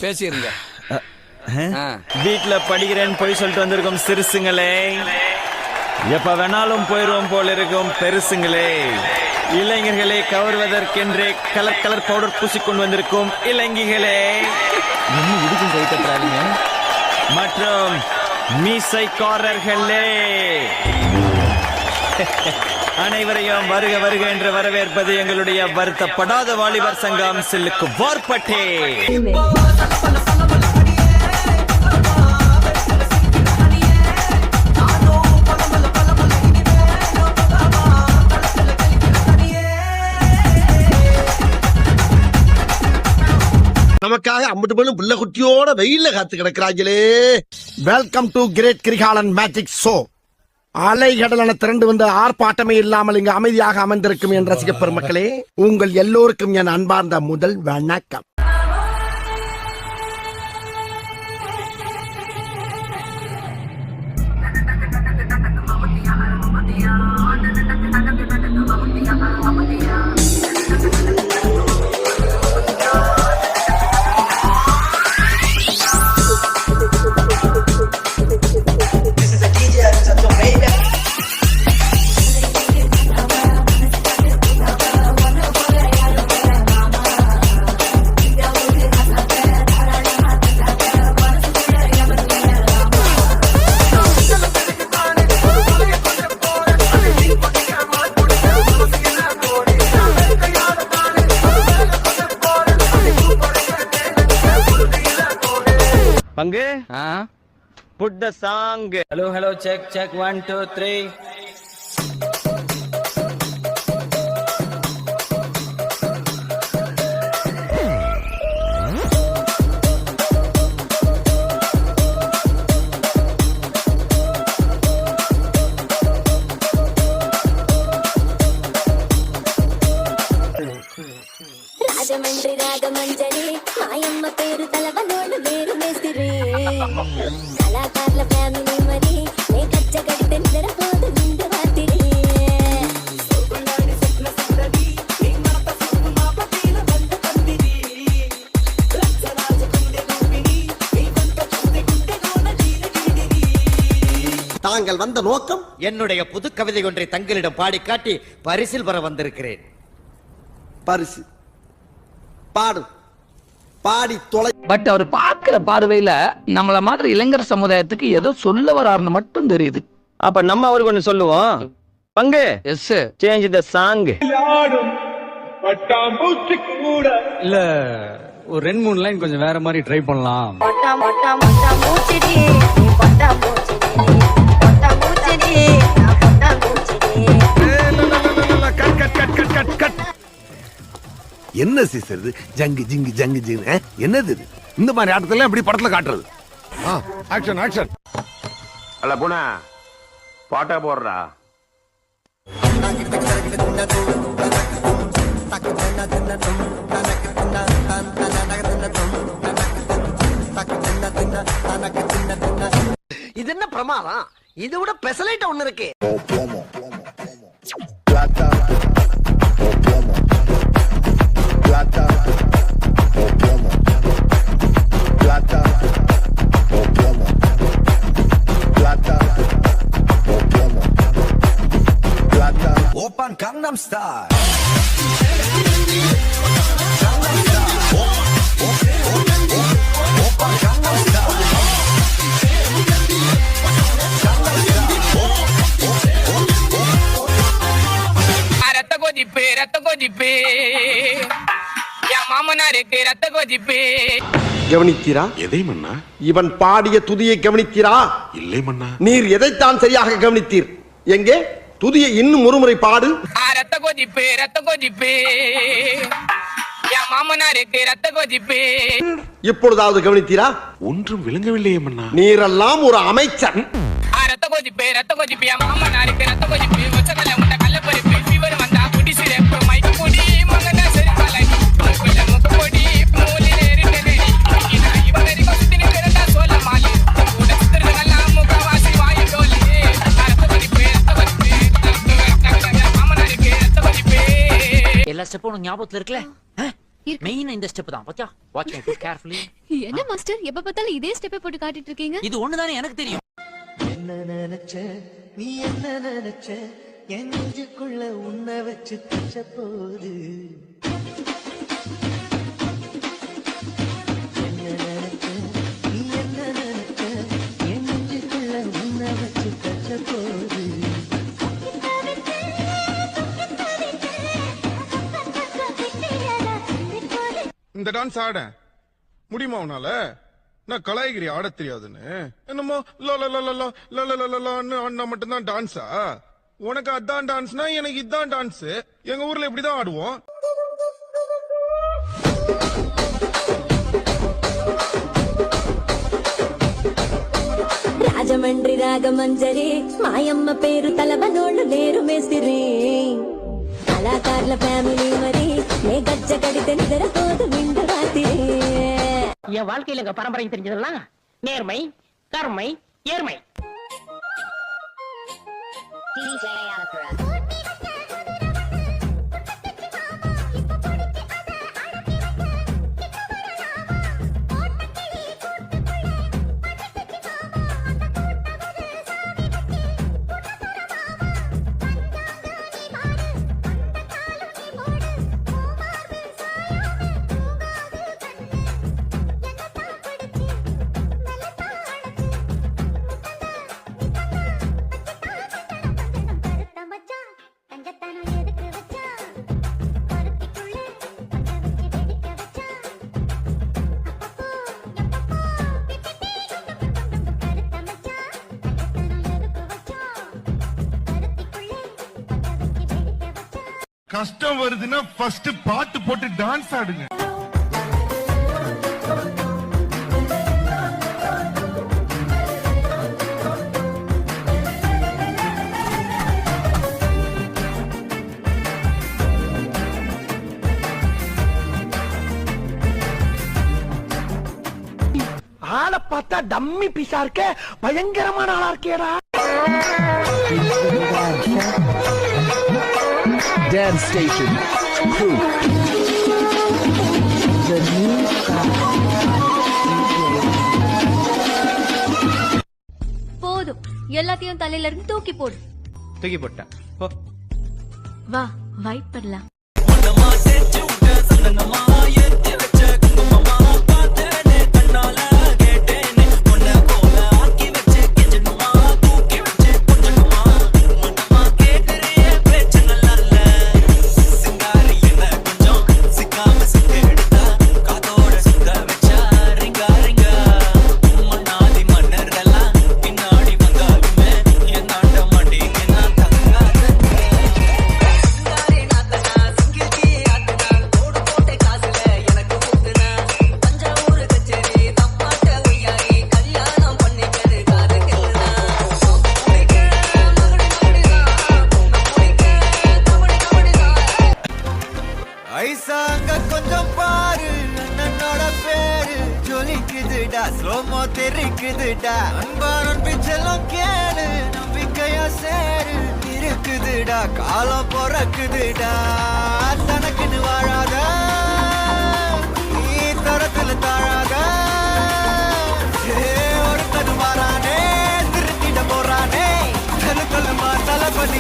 பேசிருங்க. வீட்டுல படிக்கிறேன்னு போய் சொல்லிட்டு வந்திருக்கோம் சிறுசுங்களே. எப்ப வேணாலும் போயிடுவோம் போல இருக்கும் பெருசுங்களே. இளைஞர்களை கவர்வதற்கென்றே கலர் கலர் பவுடர் பூசிக்கொண்டு வந்திருக்கும் இளைஞர்களே. இன்னும் இதுக்கும் கை தட்டுறாருங்க. மற்றும் மீசைக்காரர்களே, அனைவரையும் வருக வருக என்று வரவேற்பது எங்களுடைய வருத்தப்படாத வாலிபர் சங்கம் சில்லுக்கு வார்பட்டே. நமக்காக அம்பட்டு பண்ணும் புள்ள குட்டியோட வெயில்ல காத்து கிடக்கிறாங்களே. Welcome to great Kirikalan magic show. அலைகடலான திரண்டு வந்து ஆர்ப்பாட்டமே இல்லாமல் இங்கு அமைதியாக அமர்ந்திருக்கும் என் ரசிக பெருமக்களே, உங்கள் எல்லோருக்கும் என் அன்பார்ந்த முதல் வணக்கம். பங்கு put the song. Hello check 1 2 3. Ragamanjari మాయమ్మ పేరు తలవనోడు వేరు మేస్తిరి కళాకారుల ఫ్యామిలీ మరి నే కచ్చ కడితే నిద్రపోదు నిండు రాత్రి தாங்கள் வந்த நோக்கம் என்னுடைய புது கவிதை ஒன்றை தங்களிடம் பாடி காட்டி பரிசில் பெற வந்திருக்கிறேன். பரிசு பாடு பாடி தொலை. பட் அவர் பார்க்கிற பார்வையில நம்மள மாதிரி இளைஞர் சமுதாயத்துக்கு ஏதோ சொல்ல வராருன்னு மட்டும் தெரியுது. அப்ப நம்ம அவருக்கு ஒண்ணு சொல்லுவோம். பங்கு எஸ் சேஞ்ச் த சாங். இல்ல ஒரு 2-3 லைன் கொஞ்சம் வேற மாதிரி ட்ரை பண்ணலாம். மொட்டா மொட்டா மொட்டா மூச்சிடி நீ மொட்டா மூச்சிடி மொட்டா மூச்சிடி நான் மொட்டா மூச்சிடி. என்ன சீசர் இது? ஜங்கு ஜிங்கு ஜங்கு ஜிங்கு என்னது இது? இந்த மாதிரி ஆட்டத்துல எப்படி படத்துல காட்டுறது? Action action. அல்ல புனா பாட்டா போடுறா. இது என்ன பிரமாதம்? இது விட பெசலைட் ஒண்ணு இருக்கு. Open Gangnam Style. ரத்த கொதிப்பே என் மாமனாருக்கு ரத்த கொதிப்பே. கவனித்தீரா? எதை மன்னா? இவன் பாடிய துதியை கவனித்தீரா? இல்லை மன்னா. நீர் எதைத்தான் சரியாக கவனித்தீர்? எங்கே துதியை இன்னும் ஒருமுறை பாடு. ரத்த கொதிப்பே என் மாமனாருக்கு ரத்த கொதிப்பே. இப்பொழுதாவது கவனித்தீரா? ஒன்றும் விளங்கவில்லையே மன்னா. நீரெல்லாம் ஒரு அமைச்சர். ரத்த கொதிப்பே என் மாமனாருக்கு ரத்த கொதிப்பே. ஒச்சகல முட்ட கல்ல பறிப்பே ஃபீவர் வந்தா குடி சிரப்பு மைக்கு குடி மகன சரி பலை முக்குல முக்கு பொடி மூலி நேரிட்டே இவனரி கொஸ்டின் கேட்டா சொல்ல மாலி கூட சித்திரங்கள முகவாசி வாயி டோலி. ரத்த கொதிப்பே மாமனாருக்கு ரத்த கொதிப்பே. எல்லா ஸ்டெப்பும் ஞாபகத்துல இருக்குல? மெயின் இந்த ஸ்டெப் தான் பாத்தியா வாட்ச் மை ஃபுட் கேர்ஃபுல்லி என்ன மாஸ்டர் எப்ப பார்த்தாலும் இதே ஸ்டெப்பை போட்டு காட்டிட்டு இருக்கீங்க இது ஒண்ணுதானே எனக்கு தெரியும் என்ன நினைச்ச நீ என்ன நினைச்ச என் நெஞ்சுக்குள்ள உன்னை வச்சு தச்ச போது என்ன நினைச்ச நீ என்ன நினைச்ச என் நெஞ்சுக்குள்ள உன்னை வச்சு தச்ச போது இந்த டான்ஸ் ஆட முடியுமா உன்னால நான் கலாய்கிரி ஆட தெரியாதுன்னு என்னமோ ஆடினா மட்டும்தான் டான்ஸா உனக்கு அதான் டான்ஸ்னா எனக்கு இதான் டான்ஸ் எங்க ஊர்ல இப்படிதான் ஆடுவோம் రాజమండ్రి రాగమంజరి మాయమ్మ పేరు తలవనోళ్ళు లేరు మేస్తిరి కళాకారుల ఫ్యామిలీ మరి నే గజ్జ కడితే నిద్రపోదు నిండు రాత్రి என் வாழ்க்கையில எங்க பரம்பரை தெரிஞ்சதெல்லாம் நேர்மை கருமை ஏர்மை கஷ்டம் வருதுன்னா ஃபர்ஸ்ட் பாட்டு போட்டு டான்ஸ் ஆடுங்க ஆளை பார்த்தா டம்மி பீஸா இருக்க பயங்கரமான ஆளா இருக்கேடா Dance Station. The new போதும் எல்லாத்தையும் தலையில இருந்து தூக்கி போடு தூக்கி போட்டேன் போ. வா வைப் பண்ணலாம் ஐசாங்க கொஞ்சம் பாரு அண்ணனோட பேரு ஜொலிக்குதுடா ஸ்லோமோ தெரிக்குதுடா அன்பான பிச்செல்லாம் கேளு நம்பிக்கையா சேரு இருக்குதுடா காலம் பிறக்குதுடா தனக்குன்னு வாழாத நீ தரத்துல தாழாத ஒருத்தது மாறானே திருத்திட போறானே தலுக்கொல்லுமா தளபதி